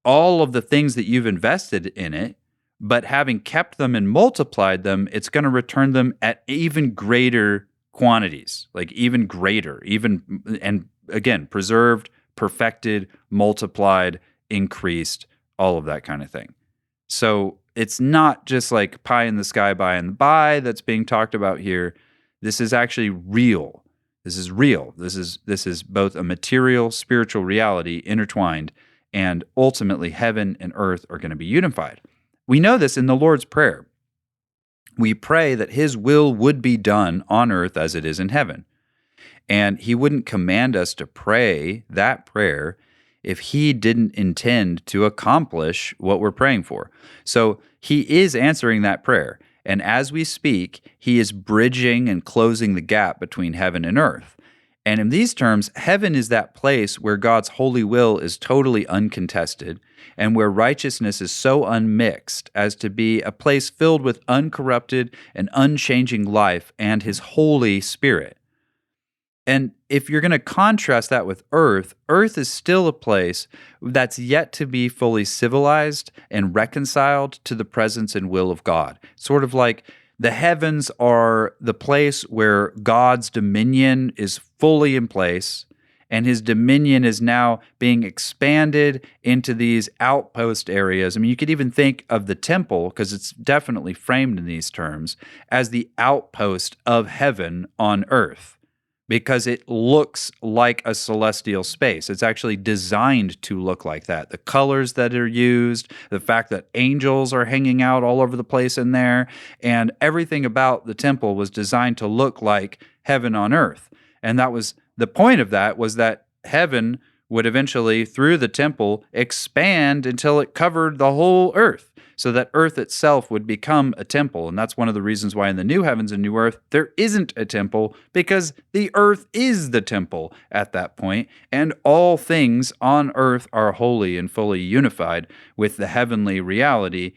Speaker 1: all of the things that you've invested in it, but having kept them and multiplied them, it's going to return them at even greater quantities, like even greater, and again, preserved, perfected, multiplied, increased, all of that kind of thing. So it's not just like pie in the sky by and by that's being talked about here. This is actually real. This is real. This is both a material, spiritual reality intertwined, and ultimately heaven and earth are going to be unified. We know this in the Lord's Prayer. We pray that his will would be done on earth as it is in heaven. And he wouldn't command us to pray that prayer if he didn't intend to accomplish what we're praying for. So he is answering that prayer. And as we speak, he is bridging and closing the gap between heaven and earth. And in these terms, heaven is that place where God's holy will is totally uncontested and where righteousness is so unmixed as to be a place filled with uncorrupted and unchanging life and his Holy Spirit. And if you're going to contrast that with earth, earth is still a place that's yet to be fully civilized and reconciled to the presence and will of God. Sort of like the heavens are the place where God's dominion is fully in place, and his dominion is now being expanded into these outpost areas. I mean, you could even think of the temple, because it's definitely framed in these terms, as the outpost of heaven on earth, because it looks like a celestial space. It's actually designed to look like that. The colors that are used, the fact that angels are hanging out all over the place in there, and everything about the temple was designed to look like heaven on earth. And that was the point of that, was that heaven would eventually, through the temple, expand until it covered the whole earth, so that earth itself would become a temple. And that's one of the reasons why in the new heavens and new earth, there isn't a temple, because the earth is the temple at that point, and all things on earth are holy and fully unified with the heavenly reality.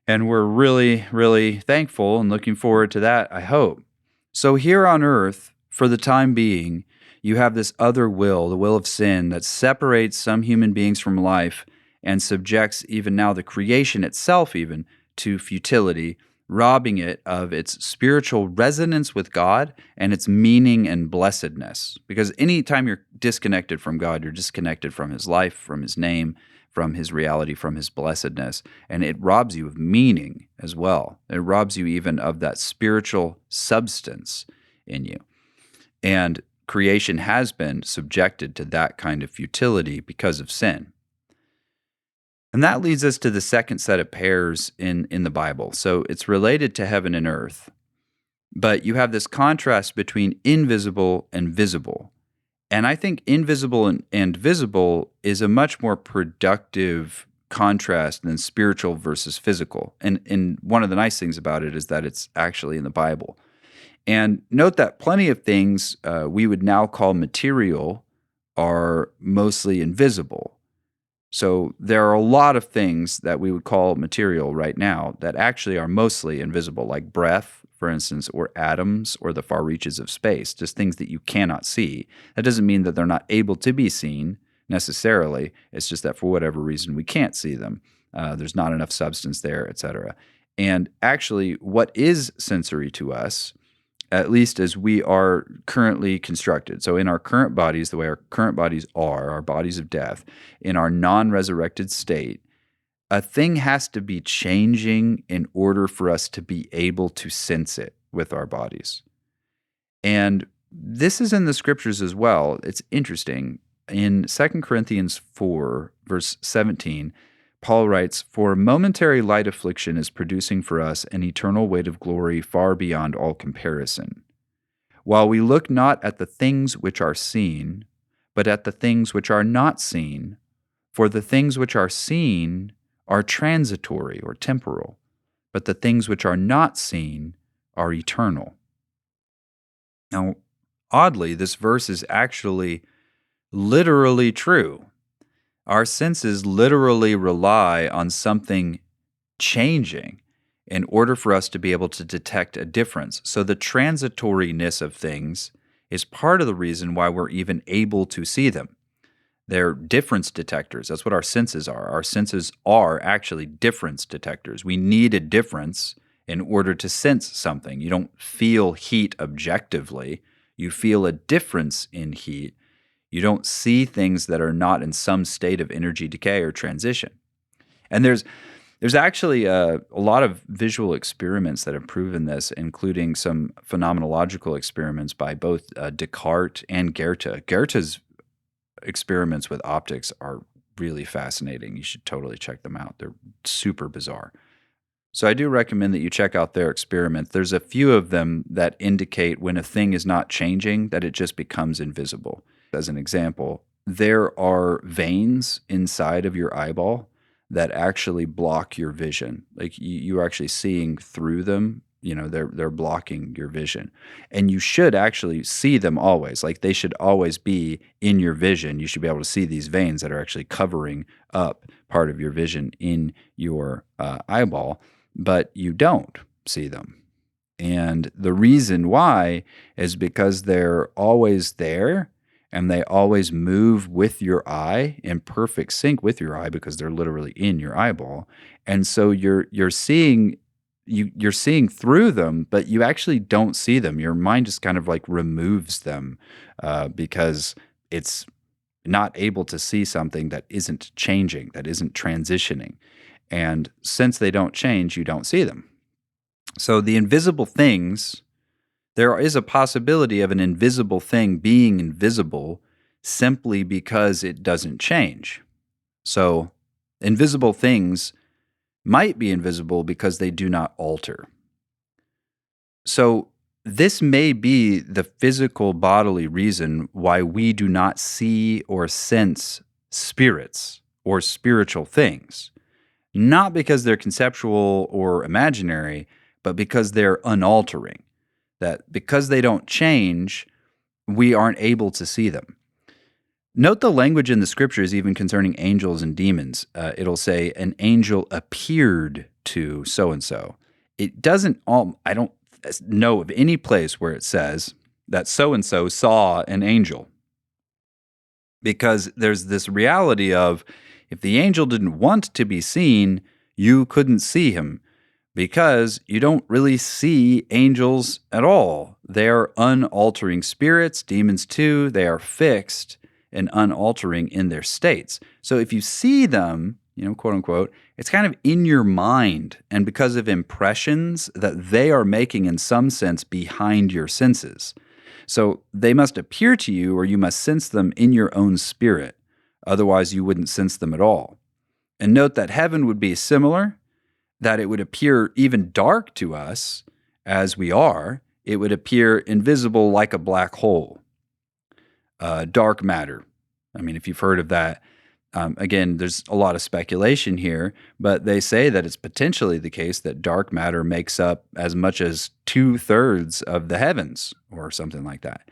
Speaker 1: And we're really, really thankful and looking forward to that, I hope. So here on earth, for the time being, you have this other will, the will of sin, that separates some human beings from life and subjects even now the creation itself even to futility, robbing it of its spiritual resonance with God and its meaning and blessedness. Because anytime you're disconnected from God, you're disconnected from his life, from his name, from his reality, from his blessedness. And it robs you of meaning as well. It robs you even of that spiritual substance in you. And creation has been subjected to that kind of futility because of sin. And that leads us to the second set of pairs in the Bible. So it's related to heaven and earth, but you have this contrast between invisible and visible. And I think invisible and visible is a much more productive contrast than spiritual versus physical. And one of the nice things about it is that it's actually in the Bible. And note that plenty of things we would now call material are mostly invisible. So there are a lot of things that we would call material right now that actually are mostly invisible, like breath, for instance, or atoms, or the far reaches of space, just things that you cannot see. That doesn't mean that they're not able to be seen necessarily. It's just that for whatever reason we can't see them. There's not enough substance there, etc. And actually, what is sensory to us, at least as we are currently constructed. So, in our current bodies, the way our current bodies are, our bodies of death, in our non resurrected state, a thing has to be changing in order for us to be able to sense it with our bodies. And this is in the scriptures as well. It's interesting. In 2 Corinthians 4, verse 17, Paul writes, "For momentary light affliction is producing for us an eternal weight of glory far beyond all comparison. While we look not at the things which are seen, but at the things which are not seen, for the things which are seen are transitory or temporal, but the things which are not seen are eternal." Now, oddly, this verse is actually literally true. Our senses literally rely on something changing in order for us to be able to detect a difference. So the transitoriness of things is part of the reason why we're even able to see them. They're difference detectors. That's what our senses are. Our senses are actually difference detectors. We need a difference in order to sense something. You don't feel heat objectively. You feel a difference in heat. You don't see things that are not in some state of energy decay or transition. And there's actually a lot of visual experiments that have proven this, including some phenomenological experiments by both Descartes and Goethe. Goethe's experiments with optics are really fascinating. You should totally check them out. They're super bizarre. So I do recommend that you check out their experiments. There's a few of them that indicate when a thing is not changing, that it just becomes invisible. As an example, there are veins inside of your eyeball that actually block your vision. Like you're actually seeing through them. You know, they're blocking your vision. And you should actually see them always. Like they should always be in your vision. You should be able to see these veins that are actually covering up part of your vision in your eyeball, but you don't see them. And the reason why is because they're always there and they always move with your eye in perfect sync with your eye because they're literally in your eyeball. And so you're seeing you're seeing through them, but you actually don't see them. Your mind just kind of like removes them because it's not able to see something that isn't changing, that isn't transitioning. And since they don't change, you don't see them. So the invisible things, there is a possibility of an invisible thing being invisible simply because it doesn't change. So invisible things might be invisible because they do not alter. So this may be the physical bodily reason why we do not see or sense spirits or spiritual things. Not because they're conceptual or imaginary, but because they're unaltering. That because they don't change, we aren't able to see them. Note the language in the scriptures, even concerning angels and demons. It'll say, an angel appeared to so and so. It doesn't, I don't know of any place where it says that so and so saw an angel. Because there's this reality of if the angel didn't want to be seen, you couldn't see him because you don't really see angels at all. They are unaltering spirits, demons too. They are fixed and unaltering in their states. So if you see them, quote unquote, it's kind of in your mind and because of impressions that they are making in some sense behind your senses. So they must appear to you or you must sense them in your own spirit. Otherwise, you wouldn't sense them at all. And note that heaven would be similar, that it would appear even dark to us as we are. It would appear invisible like a black hole, dark matter. I mean, if you've heard of that, again, there's a lot of speculation here, but they say that it's potentially the case that dark matter makes up as much as 2/3 of the heavens or something like that.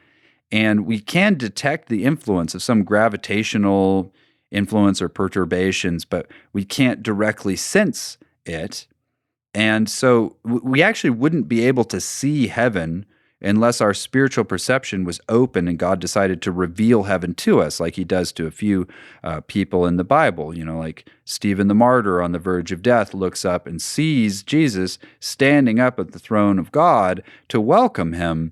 Speaker 1: And we can detect the influence of some gravitational influence or perturbations, but we can't directly sense it. And so we actually wouldn't be able to see heaven unless our spiritual perception was open and God decided to reveal heaven to us, like he does to a few people in the Bible. Like Stephen the martyr on the verge of death looks up and sees Jesus standing up at the throne of God to welcome him.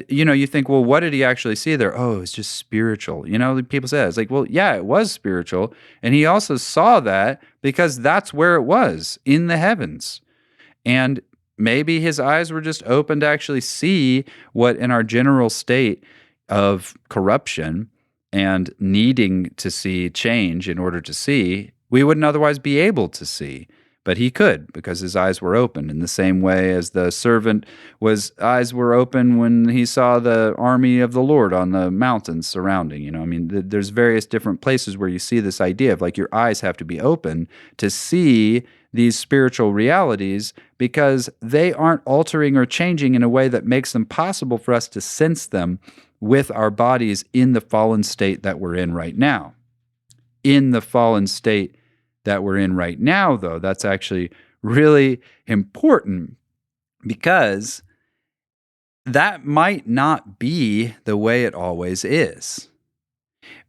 Speaker 1: You think, well, what did he actually see there? Oh, it's just spiritual. People say that. It's like, well, yeah, it was spiritual. And he also saw that because that's where it was, in the heavens. And maybe his eyes were just open to actually see what in our general state of corruption and needing to see change in order to see, we wouldn't otherwise be able to see. But he could because his eyes were open in the same way as the servant eyes were open when he saw the army of the Lord on the mountains surrounding. There's various different places where you see this idea of like your eyes have to be open to see these spiritual realities because they aren't altering or changing in a way that makes them possible for us to sense them with our bodies in the fallen state that we're in right now. In the fallen state that we're in right now, though, that's actually really important because that might not be the way it always is.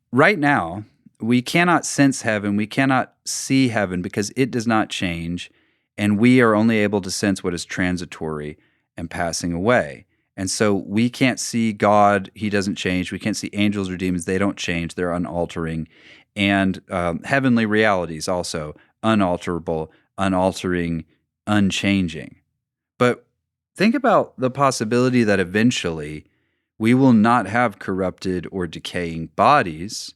Speaker 1: Right now, we cannot sense heaven, we cannot see heaven because it does not change, and we are only able to sense what is transitory and passing away. And so we can't see God, he doesn't change. We can't see angels or demons, they don't change, they're unaltering. And heavenly realities also unalterable, unaltering, unchanging. But think about the possibility that eventually we will not have corrupted or decaying bodies,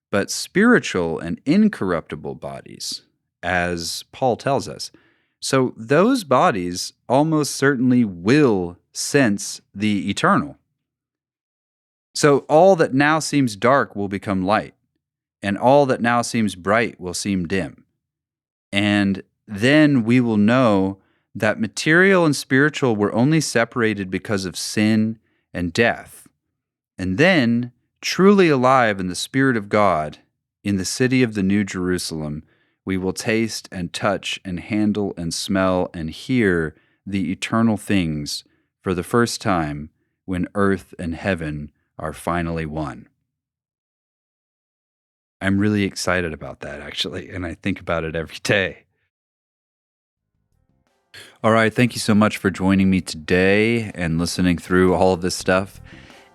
Speaker 1: but spiritual and incorruptible bodies, as Paul tells us. So those bodies almost certainly will sense the eternal. So all that now seems dark will become light, and all that now seems bright will seem dim. And then we will know that material and spiritual were only separated because of sin and death. And then, truly alive in the Spirit of God, in the city of the New Jerusalem, we will taste and touch and handle and smell and hear the eternal things for the first time when earth and heaven are finally one. I'm really excited about that, actually, and I think about it every day. All right, thank you so much for joining me today and listening through all of this stuff.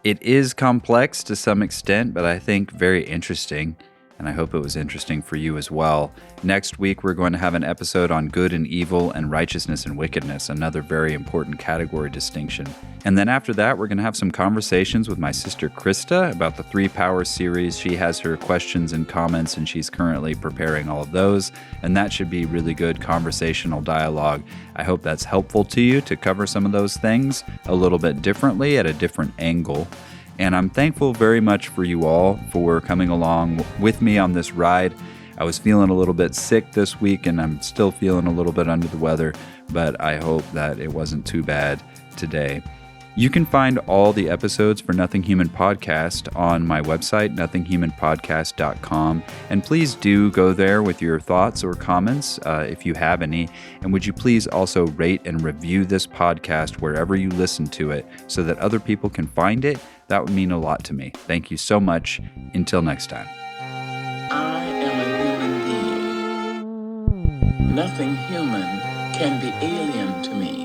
Speaker 1: It is complex to some extent, but I think very interesting, and I hope it was interesting for you as well. Next week, we're going to have an episode on good and evil and righteousness and wickedness, another very important category distinction. And then after that, we're going to have some conversations with my sister Krista about the 3 Powers series. She has her questions and comments, and she's currently preparing all of those, and that should be really good conversational dialogue. I hope that's helpful to you to cover some of those things a little bit differently at a different angle. And I'm thankful very much for you all for coming along with me on this ride. I was feeling a little bit sick this week, and I'm still feeling a little bit under the weather, but I hope that it wasn't too bad today. You can find all the episodes for Nothing Human Podcast on my website, nothinghumanpodcast.com. And please do go there with your thoughts or comments if you have any. And would you please also rate and review this podcast wherever you listen to it so that other people can find it? That would mean a lot to me. Thank you so much. Until next time.
Speaker 2: I am a human being. Nothing human can be alien to me.